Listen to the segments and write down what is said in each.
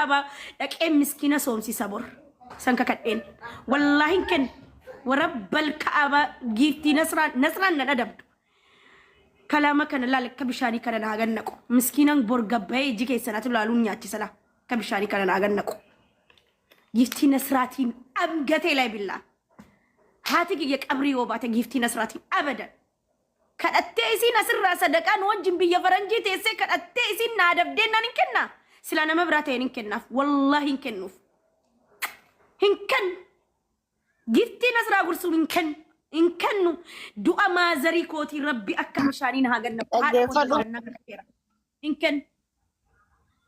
كعبة لك مسكينة سومسي صبر سنك كدين والله يمكن ورب الكعبة جيتي نصران ندب كلامك أنا لا لك كبشاني كنا ناقنكو مسكينا برجبه يجي كيسنا تبلالون ياتي سلا كبشاني كنا ناقنكو جيتي نصراتين أبغتي لا بالله هاتي يك أبري وبات جيتي نصراتين أبدا كأتيسي نصر راس دكان وجن بيا فرنجي تيسي كأتيسي نادب دينا نكنا سلا نما براتين نكنا والله نكنوف هنكن جيتي نصر أقرصو هنكن إنكنو دعاء ما زريكوتي ربي أكم شانين هاجنا إنكن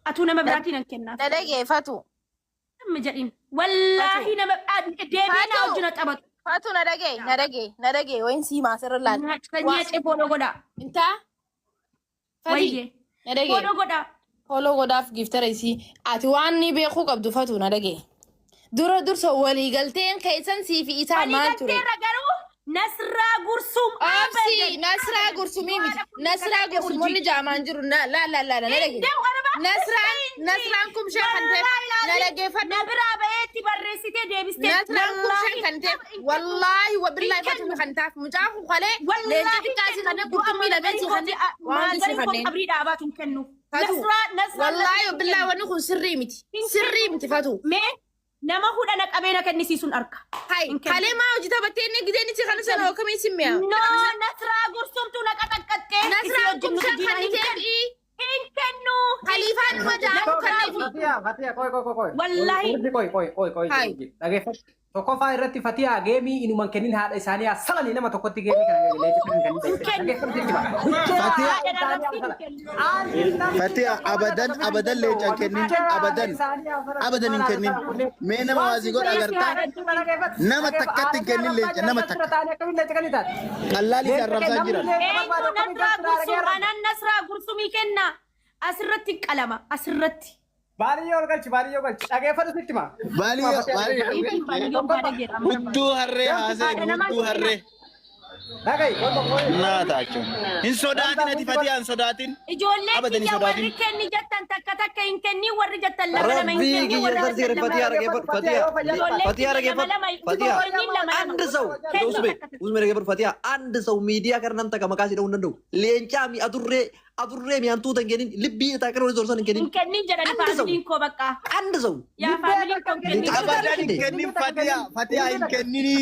أتونا مبراتين إنكنا ندقي فاتو مجرين والله نما ديبينا وجنا تبت فاتو ندقي وين سيما سر الله تنيا بولو غدا انت ويه ندقي بولو غدا في جفتر يسي أتواني بيخو قبض فاتو ندقي دور سوالي قلتين كيسان سي في إيتا ما تري نسرا قرصوم أبسي نسرا قرصومي نسرا قرصوم اللي جامان جرو لا نلاقي نسرانكم شيء خنتف نلاقي فن نبرا بيتي بريسيتي ديبستي نسرانكم شيء خنتف والله وبالله فتو خنتف مجاكم خلي والله كاسي خنتف قرطمي لبيتي خنتف ما زالكم أبري دعواتهم كنو نسرا والله وبالله ونكون سري متي فاتو نما هو أنا كأبينا كنسي سون أركا هاي كلمة وجدها بتيني قديني تخلص أنا وكم يسميها نو نسرا قرصوم تونا كتكتك نسرا قرصوم خنتف إن كنو خليفة مجاكم Fatia, koi. والله Koi. Lagi toko fa irratti Fatia gemi inuman kenin hada isani asalani nama tokkotti gemi Fatia abadan lejan kenin abadan in kenin me nama wazi god agarta nama takkatin kenin lejan nama takkat qalali jarrabsa jira nasra gursumi kenna asirratti qalama asirratti Baliyo galchi lagi fadu sittima Uddu harre hase uddu harre Lagi naatacho in sodatin ati Fatia in sodatin ijoollee Abadan kiyya sodatin. warri kenni jettan takka hin kenni warri jettan lama lama hin Rabbi kenni kiyya warri garsiir Fatia rageeffat Fatia rageeffat Fatia አንድ ሰው usme rageeffat Fatia አንድ ሰው ሚዲያ ከርናም ተቀ መቃሲ ደው እንደው ሌንጫ ሚ አዱሬ ሚያንቱ ተንገኒን ልቢ ታቀረ ወደ ዞርሰን እንከኒን kenni jedhani faamiliin koo bakka አንድ ሰው yaa faamiliin koo kenni abadan in kenin Fatia in kenini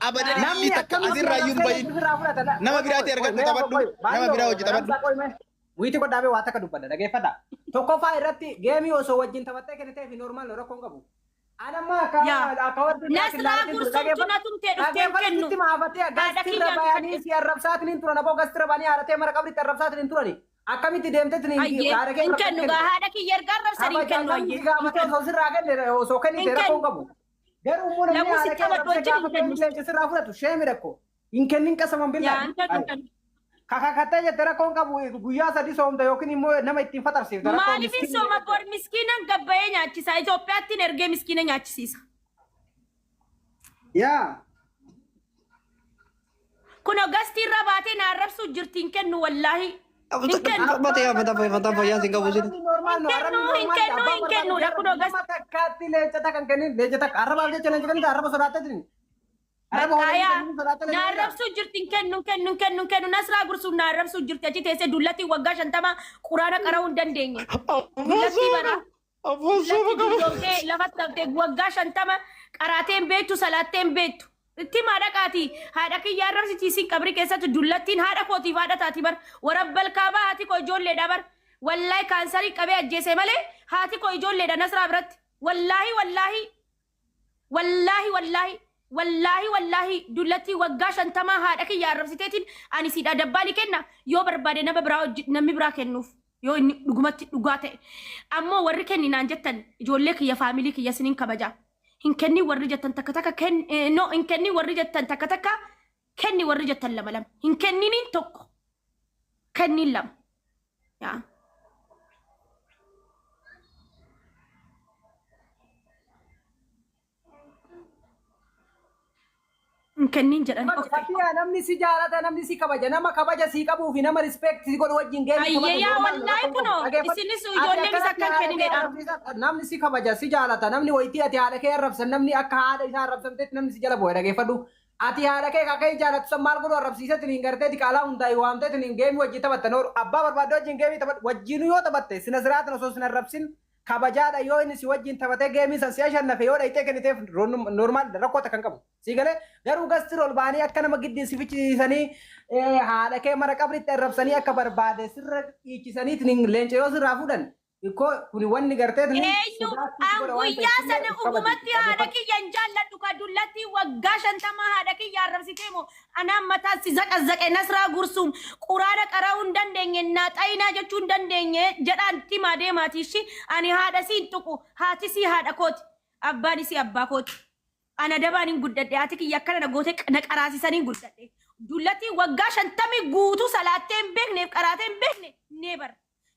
abadan namni takka asirra yun bayin nama birati argatu tabaddu nama bira hojii tabaddu Witi ko dabe wata ka dubbada dhageeffadha. Tokko faa irratti geemii osoo wajjin taphattee kennitee fi normaal rakkoon qabu. Anamma akka warri nasraa gursumtu na tumtee dhufteen kennu gastirra bayanii si arrabsaatiin turan aboo gastirra bayanii haaratee mara qabritti arrabsaatiin turani. Akkamitti deemteetiin hin kennu gaa haadha kiyya erga arrabsanii hin kennu ayyee osoo sirraa kenne osoo kennite rakkoon qabu. Garuu immoo namni haadha kee sirraa fudhatu sheemi rakko. Hin kennin qasaman billaa. Kakakatee jettee rakkoon qabu guyyaa sadii soomte yookiin immoo nama ittiin fatarsiifte. Maaliif sooma bor miskiinan gabbayee nyaachisa Itoophiyaattiin ergee miskiina nyaachisiisa. Yaa. Kun gastirra baatee na arrabsuu jirtiin kennu wallaahi. Fatia fayyaa sin qabu sin hin kennu dha kun gas. Takkaatti leencata kan kennin leencata arrabaaf jecha leenca kennita arraba sodaatteetiin. Na arrabsuu jirtiin kennu nasraa gursuun na arrabsuu jirti achi teessee dullatti waggaa 50 quraana qara'uu hin dandeenye. Dullatti bara. Lafatti taftee waggaa 50 qaraateen beektu salaatteen beektu. Itti maadhaqaati haadha kiyya arrabsitiisin qabri keessatti dullattiin haadha kootiif haadha taati bar warabbal kaabaa haati koo ijoolleedha bar wallahi kaansarii qabee ajjeese malee haati koo ijoolleedha nasraa biratti wallahi dullatti waggaa 50 haadha kiyya arrabsiteetiin ani siidha dabbaali kenna yoo barbaade namni biraa kennuuf yoo inni dhugumatti dhugaa ta'e ammoo warri kenninaan jettan ijoollee kiyya faamilii kiyya siniin kabajaa hin kenni warri jettan takka hin kenni warri jettan takka kenni warri jettan lama hin kenniniin tokko kenniin lama yaa hin kennin jedhan. Fatiyaa namni si jaalata namni si kabaja nama kabaja si qabuu fi nama respect si godhu wajjin geemi. Ayyaa wallahi kuno isinis ijoollee bisa kan kenninedha. Namni si kabaja si jaalata namni wayitii ati haadha kee arrabsan namni akka haadha isaa arrabsamteetti namni si jala bu'e dhageeffadhu. Ati haadha kee kakee jaalatu san maal godhu arrabsiisetti niin garteeti qaalaa hundaa'e waamteeti niin geemi wajjin taphattan abbaa barbaadde wajjin geemi taphat wajjin yoo taphatte sina siraatan osoo sin arrabsin kabajaadha yoo inni si wajjin taphatee geemii san si'a shannafe yoo dhayitee kenniteef normaal rakkoota kan qabu. Si galee garuu gasti ol baanii akka nama giddii si fichisiisanii haadha kee mara qabritti arrabsanii akka barbaade sirra dhiichisaniitiin leenca yoo sirraa fuudhan kuni wanni gartee eenyu guyyaa sana ugumatti haadha kiyyaan jaalladhu ka dullatti waggaa 50 haadha kiyya arrabsitee moo anaan mataa si zaqazaqe Nasraa Gursuum quraana qara'uu hin dandeenye naaxayinaa jechuu hin dandeenye jedhaan timaa deemaati ishi ani haadha siin tuqu haati si haadha kooti abbaan si abbaa kooti ana dabaan hin guddadhe haati kiyya akkana na goote na qaraasisanii hin guddadhe dullatti waggaa 50 guutuu salaattee hin beekne qaraatee hin beekne nee bara.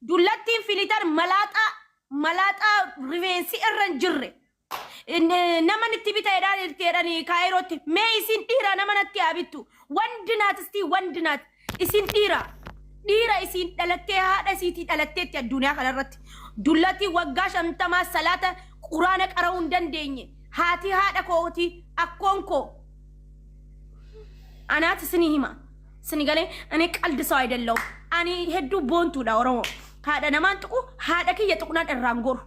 Dullattiin filitar malaaxaa rifeensi irra hin jirre. Nama nitti bitaadhaan irteedhanii kaayirootti mee isin dhiira nama natti abittu wandi naatistii wandi naat isin dhiira isin dhalattee haadha isiitii dhalatteetti addunyaa kanarratti dullattii waggaa 50 salaata quraana qara'uu hin dandeenye haati haadha kooti akkoon koo anaat isinii hima isini galee ani qaldi soo አይደለሁም ani hedduu boontuudha oromoo haadha namaan tuqu haadha kiyya tuqnaan irraan goru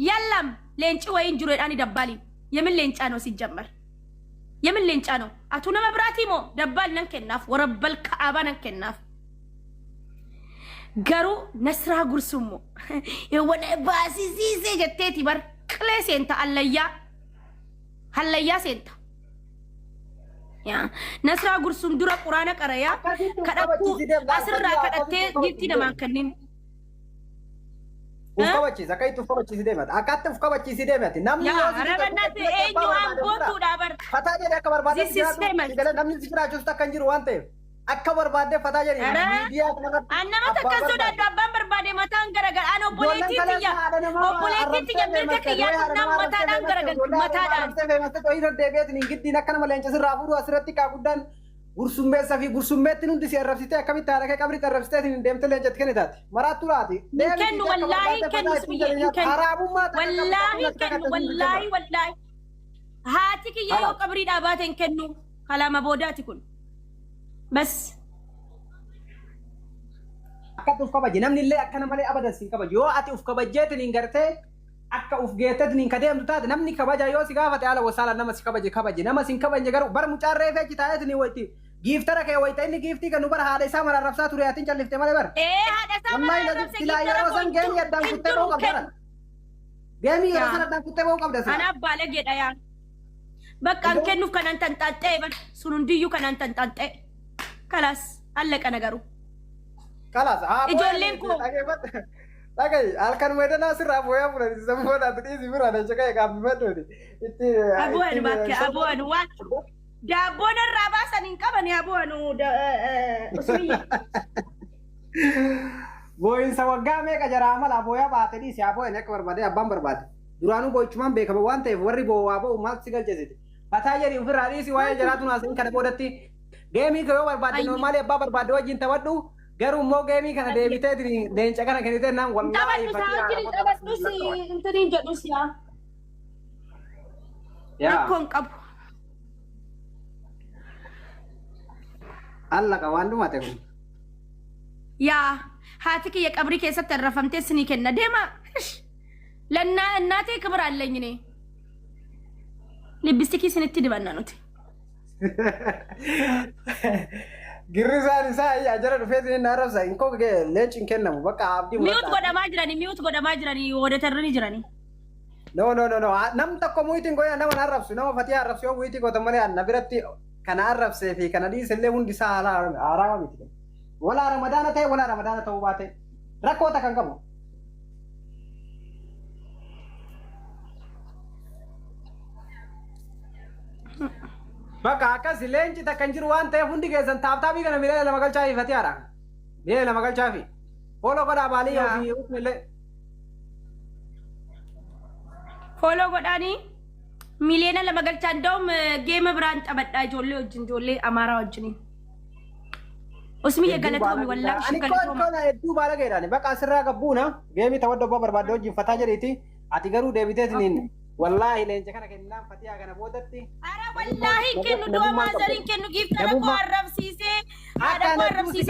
yallam leenci wayin jiru edhaani dabbaali yemin leencaa ነው ሲጀመር የምን ሌንጫ ነው አቱ nama biraati moo dabbaal nan kennaaf warabbal ka'aba nan kennaaf garuu Nasraa Gursuum moo yewana baasisiisee jetteeti bar qilee seenta hallayyaa seenta ya Nasraa Gursuum dura quraana qaraya kadhattu asirraa kadhattee gitti namaan kennin Ufkabachiisa akkaitti ufkabachiisi deemata akkatti ufkabachiisi deemati namni yoo si rabannatti eenyu waan gootuudha bar fataa jedhee akka barbaade jiraatu namni si jiraachuus akka hin jiru waan ta'eef akka barbaade fataa jedhee miidiyaa kanarratti nama takka sodaadhu abbaan barbaade mataan garagara ana obboleettii tiyya mirga kiyyaa nam mataadhaan garagara mataadhaan deebi'eetiin hin giddiin akka nama leenca sirraa fuudhu asirratti kaa guddaan gursummeessa fi gursummeetti hundi si arrabsitee akkamitti haadha kee qabritti arrabsiteetiin deemtee leencatti kennitaati maraattu laati kennu wallaahi wallaahi haati kiyya yoo qabriidhaa baateen kennu kalaama boodaati kun bas akkatti uf kabaji namni illee akkana malee abadan siin kabaji yoo ati uf kabajjeetiin hin gartee akka uf geetteetiin hin kadeemtu taate namni kabaja yoo si gaafate haala wasaala nama si kabaje nama siin kabajne garuu bar mucaarree feechi taayeetiin wayitti giiftara kee wayita inni giiftii kan nu bara haadha isaa mara arrabsaa ture atiin calliftee malee bara haadha isaa mara arrabse silaa yeroo san geemii addaan kuttee ba'uu qabda geemii yeroo san addaan kuttee ba'uu qabda ana abbaale gedha yaa bakka an kennuuf kanan tanxaxxee sun hundiyyuu kanan tanxaxxee kalaas allaqa nagaru kalaas ijoolleen koo Lagai, alkan medan asirraa booyaa fudhati sammuudhaan dhiisi bira na caqee qaabbimaddooti. Abu'an bakke abu'an waan daabboon irraa baasan hin qaban abu'an usmiyya. Booyinsa waggaa meeqa jaraa mala booyaa baate dhiisi abu'an akka barbaade abbaan barbaade. Duraanuu boo'ichumaan beekama waan ta'eef warri boowaa bo'u maal si galchesiti. Fataa jedhi ofirraa dhiisi waa'ee jaraatu naasiin kana boodatti geemii yoo barbaade normaalii abbaa barbaade wajjin taphadhu. Garuu immoo geemii kana deebitee leenca kana kennitee naan wallaahi intiniin jedhus rakkoon qabu. Allaqa waan dhumate kun. Yaa haati kiyya qabrii keessatti arrafamtee sinii kenna deema. Lannaa እናቴ ክብር አለኝ እኔ ሊፕስቲክ ስንት dibanna nuti. Girrisaan isaa ajara dhufeetiin na arrabsa inkoo leenci hin kennamu bakka abdii miyuut godhamaa jiranii wadatarranii jiranii. No nam tokko muyitiin goya nama arrabsu nama fatii arrabsu yoo muyitii goota malee na biratti kana arrabsee fi kana dhiisillee hundi isaa haaraama miti. Walaa ramadaana ta'e walaa ramadaana ta'uu baate rakkoota kan qabu. Bakka akkas leenci takkan jiru waan ta'eef hundi keessan taaptaabii kana miilee lama galchaa fi fatii haadha. Miilee lama galchaa fi. Fooloo godhaa baalii yoo fi usmillee. Fooloo godhaanii ሚሊዮና ለመገልጫ እንደውም ጌም ብራን ጠበዳ ጆሌ ወጅን ጆሌ አማራ ወጅኒ ኡስሚ የገለቶሚ ወላሂ ገለቶሚ እዱ ባለገ ይላል በቃ ስራ ገቡና ጌሚ ተወደው በርባዶ ወጅን ፈታ ጀሪቲ አቲገሩ ዴቢቴት ኒን ወላሂ ለንጀ ከነ ከናም ፈቲያ ገነ ቦደቲ አረ ወላሂ ከኑ ዶማ ዘሪን ከኑ ጊፍት ተቆ አረብሲሴ አዳቆ አረብሲሴ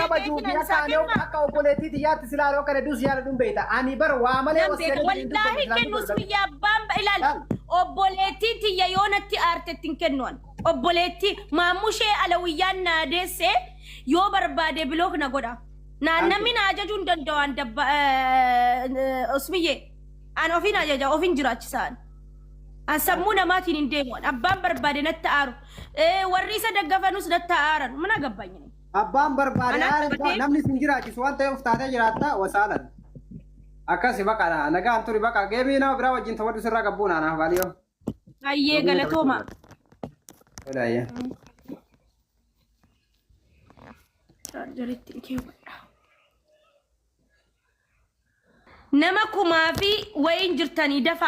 ከኑ አካ ኦፖሌቲ ዲያት ስላሎ ከነ ዱስ ያለ ዱም ቤታ አኒ በር ዋመለ ወሰለ ወላሂ ከኑ ኡስሚ ያባም ኢላል ኦቦሌቲ ትየ ዮነቲ አርተቲን ከኑን ኦቦሌቲ ማሙሼ አለውያን ናደሴ ዮ በርባዴ ብሎክ ነጎዳ ናነሚን አጀጁ እንደንደዋን ደባ ኡስሚዬ አን ኦፊን አጀጃ ኦፊን ጅራችሳን አሰሙ ነማቲን እንደሞን አባን በርባዴ ነታአሩ ወሪሰ ደገፈኑስ ነታአረን ምን አገባኝ ነው አባን በርባዴ አረ ነምኒ ሲንጅራችስ ዋንተ ይፍታተ ጅራታ ወሳለን አካሲ በቃ ነገ አንቱሪ በቃ ገቢ ነው ብራ ወጅን ተወዱ ስራ ገቡና ና ባሊዮ አየ ገለቶማ ወላየ ቻርጀሪቲን ኬወዳ ነመኩማ ፊ ወይን ጅርተኒ ደፋ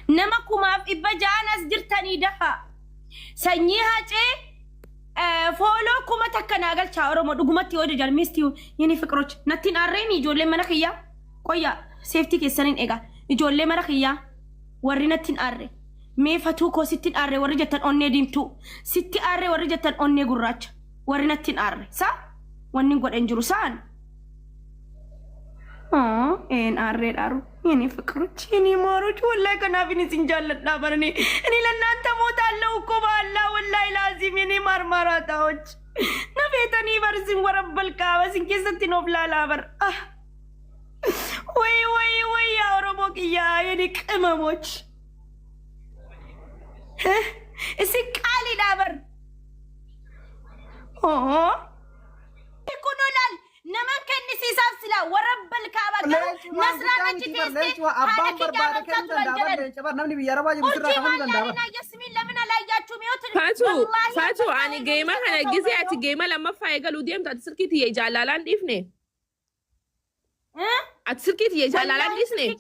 نمكم إبجانا سجرتني دفا سنيها جي فولو كما تكنا قال شاورو مدوغمتي ودي جالميستيو يعني فكروش نتين أريني جولي منخيا كويا سيفتي كيسانين إيغا جولي منخيا وري نتين أري مي فتو كو ستين أري وري جتن أوني ديمتو ستي أري وري جتن أوني قراج وري نتين أري سا ونين قد انجرو سان إن أري أرو يعني فكرت يعني ماروج والله كنا فيني سنجالت نابرني إني لنا أنت موت الله وكوب الله والله لازم يعني مرمرات أوج نبيتني برزم ورب الكعبة سنكيستي نوبلا لابر وي وي وي يا ربك يا يعني كم موج إسكالي لابر يكونوا لال نما كان نسيساب سلا ورب الكعبة نصرنا جتيسي أبان بربادة كن دندابر لنجبر نمني بياربا جبسرا كم دندابر يسمي لمن لا يجاتو ميوت فاتو أنا جيمة أنا جزء جيمة لما فايقة لوديم تاتسركي تيجي جالالان ديفني أتسركي تيجي جالالان ديفني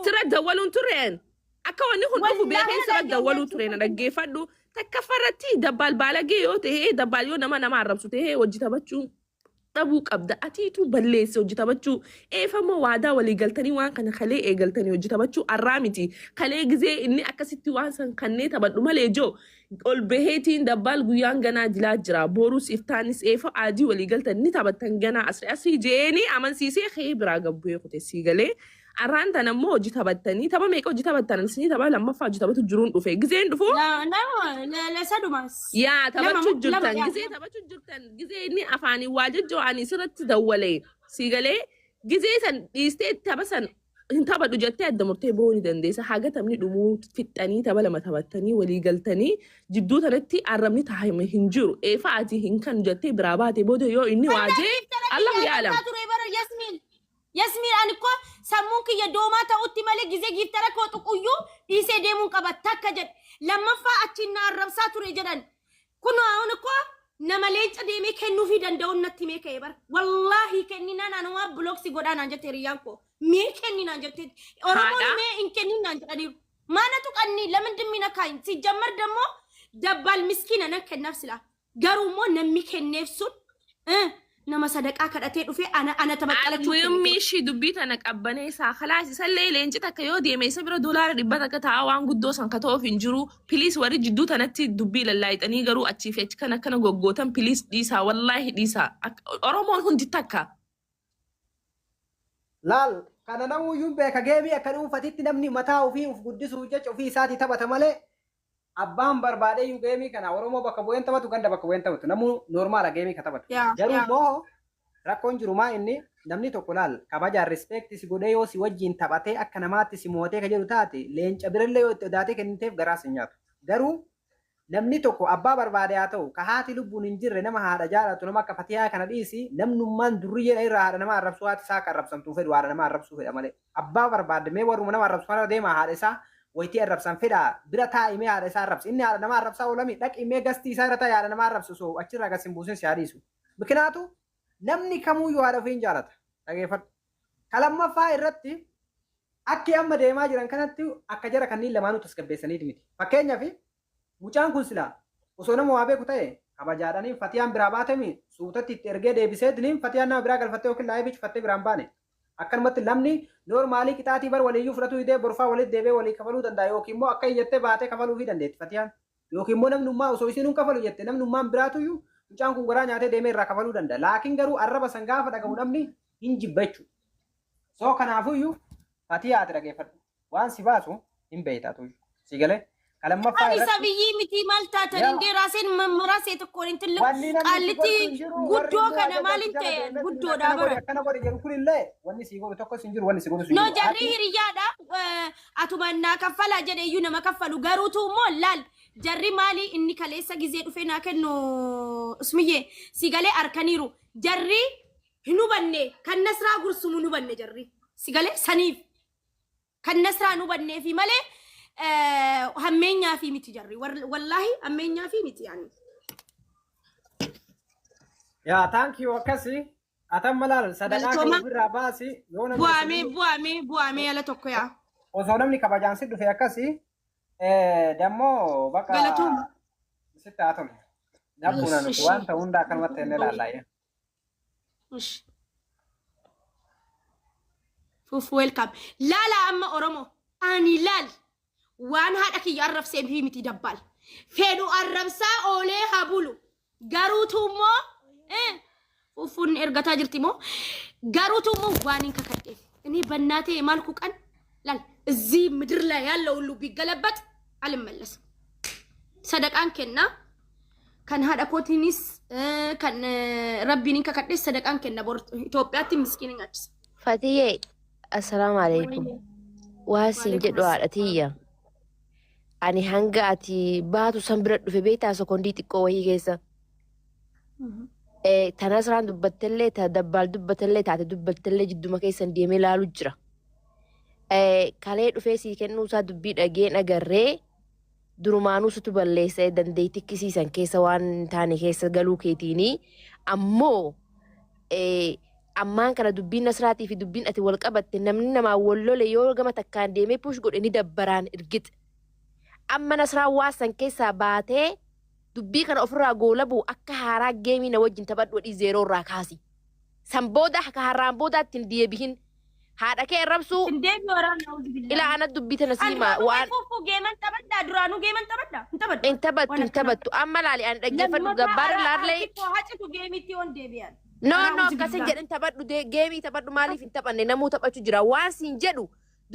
سرا دولون ترين أكواني هنوفو بيخين سرا دولون ترين أنا جيفادو تكفرتي دبال بالغي يو تهي دبال يو نما عربسو تهي وجيتا بچو طبوك أبدأ أتيتو بليس وجيتا بچو فما وادا ولي قلتني وان كان خلي قلتني وجيتا بچو الرامتي خلي جزي إني أكسيتي وانسان كني تبدو مالي جو قول بهيتين دبال قيان غنا جلا جرا بوروس إفتانيس فا عادي ولي قلتني تبدتن غنا أسري جيني أمان سيسي خيبرا قبوي خوتي سيغلي أران تنمو وجيتا بتاني تبا ميكو وجيتا بتاني سني تبا لما فا وجيتا بتو جرون وفي جزين دفو لا سادو ماس يا تبا جرتن جزي تبا جرتن جزي إني أفاني واجد جو أني سرت تدولي سيغلي جزي سن يستيت تبا سن تبا دو جتة دمرتي بوني دنديسة حاجة تمني دموت فتاني تبا لما تبتاني ولي قلتني جدو تلتي أرمني تهاي مهنجرو فاتي هنكن جتة براباتي بودو يو إني واجي الله يعلم ياسمين أنا كو سموك يا دوما تأوتي مالك جزء جيترا كو تقويو ديسة ديمون كبتة كجد لما فأتشينا الربسات رجلا كنا أنا كو نماليج أديمي كنو في دندون نتيمي كيبر والله كنينا نانوا بلوكسي غدا نانجا تريانكو مي كنينا نانجا تري أورمون مي إن كنينا نانجا تري ما نتوك أني لمن دمينا كاين سيجمر دمو دبال مسكين أنا كنفس لا جارومو نمي كنفسون نما صدق أكاد أتيت في أنا تبقى المهم ماشي دبيت أنا كأبني سا خلاص سلي لين جت كيو دي ما يسبر $1 ربنا كتاوان قدوس أن كتاو في نجرو بليس وري جدو تنتي دبي للايت أني جرو أتشيفت كنا جوجوتم بليس ديسا والله ديسا أرمون هندي تكا لال كان نمو يوم بك جيبي أكلوا فتيت نمني متاو فيه وقدس وجج وفي ساتي تبى تملي أبام بربادة يو جيمي كنا ورمو بكبوين تبى تكند بكبوين تبى نمو نورمال جيمي كتبت جرو مو rakkoon jiru maa inni namni tokko laal kabaja respect si godhee yoo si wajjin taphatee akka namaatti si mootee ka jedhu taate leenca birallee yoo daatee kenniteef garaa si nyaatu garuu namni tokko abbaa barbaade haa ta'u ka haati lubbuun hin jirre nama haadha jaalatu nama akka Fatiyaa kana dhiisi namnummaan durriyyee irraa haadha nama arrabsuu haati isaa kan arrabsamtuu fedhu haadha nama arrabsuu fedha malee abbaa barbaade mee warruma nama arrabsu kana deema haadha isaa wayti arrabsan fedha bira taa'imee haadha isaa arrabsa inni haadha nama arrabsaa oolami dhaqimee gastii isaa irra taa'e haadha nama arrabsu so achirraa gasin buusin si hadiisu bikinaatu namni kamuyyuu haadha ofii hin jaalata dhageeffadhu kalammaffaa irratti akki amma deemaa jiran kanatti akka jara kanniin lamaanuu tasgabbeessaniiti miti fakkeenyaaf mucaan kun silaa osoo nama waa beeku ta'e kabajaadhaniin fatiyaan biraa baatemi suutatti itti ergee deebiseetiniin fatiyaan nama biraa galfattee yookiin laayee bichifattee biraan baane akkanumatti namni noormaalii qixaatii bar waliyyuu fudhatu hidee borfaa walitti deebee walii kafaluu danda'a yookiin immoo akka iyyattee baatee kafaluu fi dandeetti fatiyaan yookiin immoo namnummaa osoo isiin kafalu jette namnummaan biraatuyyuu mucaan kun goraa nyaatee deemee irraa kafaluu danda'a laakiin garuu arraba san gaafa dhagahu namni hin jibbachu soo kanaafuyyuu fatiyaa ati dhageeffadhu waan si baasu hin beeytaatu si galee kalammaffaa ani sabiyyi miti maal taatan indee raaseen mammarasee tokkoon hin tillu qaallitti guddoo kana maalin ta'e guddoodha bara akkana godhe jedhu kunillee wanni si godhu tokkos hin jiru wanni si godhu hin jiru no jarri hiriyyaadha atumannaa kaffalaa jedhe iyyuu nama kaffalu garuutu immoo laal jarri maali inni kaleessa gizee dhufee naa kennu usmiyyee si galee arkaniiru jarri hin hubanne kan nasraa gursumu hin hubanne jarri si galee saniif kan nasraa hin hubanneefi malee hammeenyaa fi miti jarri wallahi hammeenyaa fi miti yani yaa thank you akkasi atan malal sadaqaa kan birraa baasi yoo namni bu'ame ala tokko yaa osoo namni kabajaan si dhufe akkasi dammoo bakka galatuun sitti haa tole dabbuuna nuti wanta hundaa akkanumatti inni laallaaye fuuf welcome laala amma oromo ani laal waan haadha kiyya arrabsee fi miti dabbal fedhu arrabsaa oolee habulu garuutu immoo uffun ergataa jirti immoo garuutu immoo waan hin kakadheef inni bannaatee maal kuqan laal እዚህ ምድር ላይ ያለው ሁሉ ቢገለበጥ አልመለስም ሰደቃን ከና kan haadha kootiinis kan rabbiin kakadhees sadaqaan kenna bor Itoophiyaatti miskiin hin achisa. Fatiyee assalaamu alaykum. Waasin jedhu haadhatiyya. Ani hanga ati baatu san bira dhufe beektaa sekondii xiqqoo wayii keessa. Tanasraan dubbattellee ta dabbaal dubbattellee taate dubbattellee jidduma keessan deemee ilaalu jira. Kalee dhufee sii kennuu isaa dubbii dhageen agarree durumaanuu sutu balleessee dandeettii kisiisan keessa waan taane keessa galuu keetiini ammoo ammaan kana dubbiin nasraatii fi dubbiin ati wal qabatte namni namaa wal lole yoo gama takkaan deemee push godhe ni dabbaraan irgit amma nasraan waasan keessaa baatee dubbii kana ofirraa goolabuu akka haaraa geemii na wajjin taphadhu wadhii zeeroo irraa kaasi san booda akka haaraan boodaatti hin deebihin haadha kee rabsu ila ana dubbita nasima waan geeman tabadda duraanu geeman tabadda intabattu amma laali an dhaggeeffadhu gabbaar laalle hacitu geemitti on deebiyan no kasin jedhin tabadhu geemii tabadhu maaliif hin taphanne namuu taphachu jira waan siin jedhu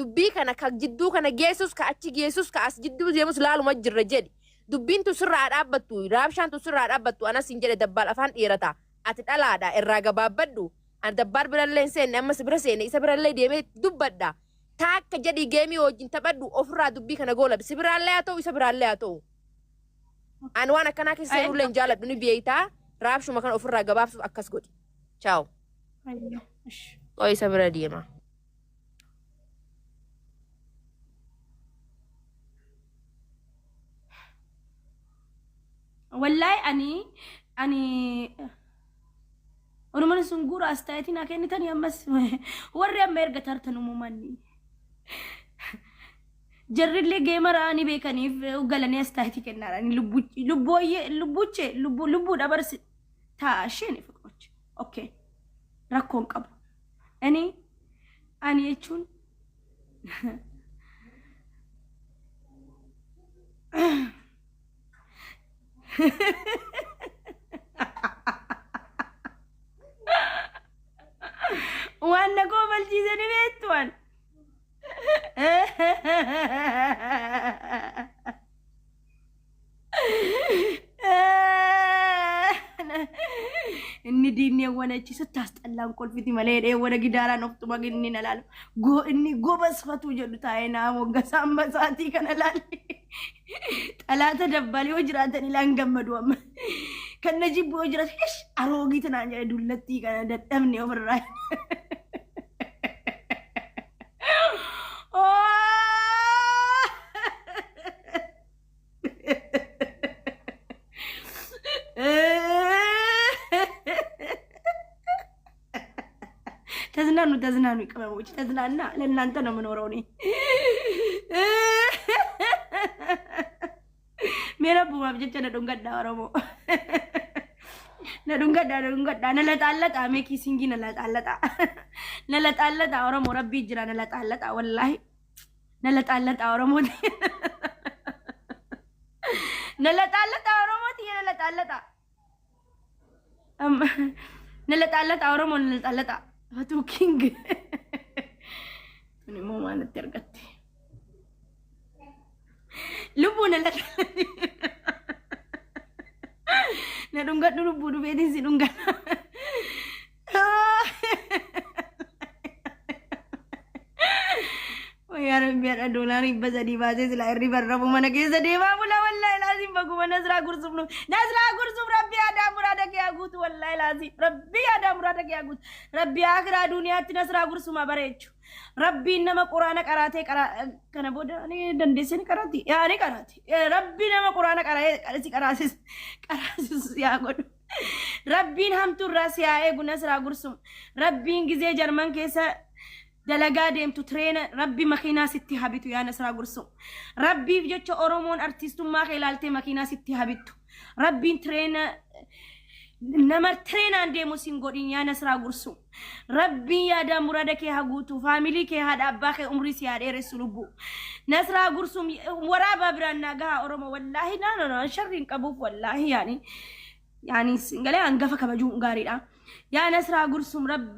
dubbii kana ka jidduu kana geessus ka achi geessus ka as jidduu deemus laaluma jirra jedhi dubbiin tu sirraa dhaabbattu raabshaan tu sirraa dhaabbattu anas siin jedhe dabbaal afaan dhiirata ati dhalaadha irraa gabaabbadhu an dabbar biralleen seenne amma sibira seenne isa birallee deemee dubbadha taakka jedhi geemii wajjin taphadhu ofirraa dubbii kana goolab sibiraallee haa ta'u isa biraallee haa ta'u an waan akkanaa keessa seenullee hin jaaladhu ni beeytaa raabshuma kana ofirraa gabaabsuuf akkas godhi chaaw oo isa bira deema wallahi ani Orman sungura astaytina kenitani ammas warri amma erga tartan umumanni jarrille geemara ani beekaniif galanii astayti kennaarani lubbu dabarsi taasheen fiqoch okay rakkoon qabu ani jechuun وانا قوم الجيزاني بيتوان اني ديني وانا جي ستاست اللهم قول في مالي وانا قدارا نقطة ما قلني نلال اني قوبس فتو جدو تاينا وقسام مساتي كان لالي ثلاثة دبالي وجراتني لانقم مدوام كان نجيب وجرات ايش اروقي تنانجا دولتي كان دتمني ومن راي ተዝናኑ ተዝናኑ ቅመሞች ተዝናና ለእናንተ ነው የምኖረው እኔ ሜረቡ ማብጀቸ ነዱንገዳ ኦሮሞ ነዱንገዳ ነለጣለጣ ሜኪ ሲንጊ ነለጣለጣ ኦሮሞ ረቢ ጅራ ነለጣለጣ ወላሂ ነለጣለጣ ኦሮሞ ነለጣለጣ ኦሮሞ ነለጣለጣ ኦሮሞ ነለጣለጣ ፈቱ ኪንግ እኔ ሞ ማለት ተርገት ልቡ ነዱንገዱ ልቡ ዱቤዲን ሲዱንጋ يا ربي أنا دولاري بس أدي بازي سلا إري برا بمنا كيسة ديما بولا والله لازم بقوم نزرع كرسوم نزرع كرسوم ربي ada murada ke agut والله لازم ربي ada murada ke agut ربي آخر الدنيا تنزرع كرسوم أبريتشو ربي إنما قرآن قرأتي كنا بودا أنا دندسين قرأتي يا أنا قرأتي ربي إنما قرآن قرأتي قرأسيس يا قد ربي هم تراس يا إيه نزرع كرسوم ربي إنجزي جرمان كيسة دلقا ديمتو ترين ربي مخينا ستي هابيتو يا نسرا قرسو ربي بجوچو أورومون أرتيستو ما خلالتي مخينا ستي هابيتو ربي ترين نمر ترين عندي سنغودين يا نسرا قرسو ربي يا دا مرادك يا هاقوتو فاميلي كي هاد أباخي عمري سيادة رسولبو نسرا قرسو ورابا برانا قها أورومو والله نا شرين كبوف والله يعني سنغالي أنقفك بجو نغاري يا نسرا قرسو ربي